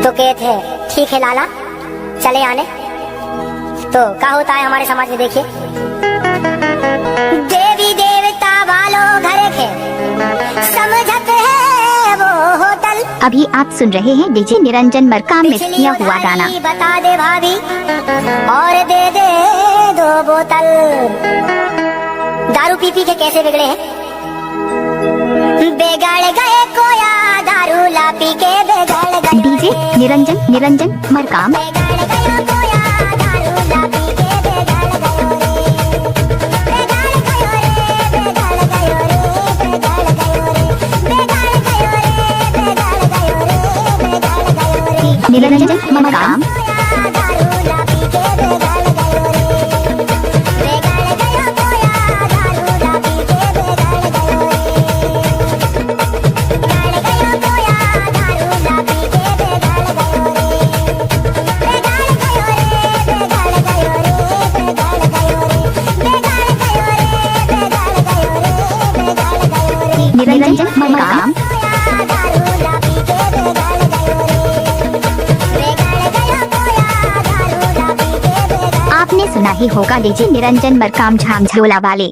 तो कहे थे ठीक है लाला चले आने। तो क्या होता है हमारे समाज में देखिए, देवी देवता वालों घर के समझते हैं वो होटल। अभी आप सुन रहे हैं डीजे निरंजन मरकाम में किया हुआ गाना। बता दे भाभी और दे दे 2 बोतल। दारू पी पी के कैसे बिगड़े हैं, बिगड़ गए कोया दारू ला पी के बिगड़ गए। डीजे निरंजन मरकाम। निरंजन मरकाम। निरंजन मरकाम। आपने सुना ही होगा डीजे निरंजन मरकाम झांझोला वाले।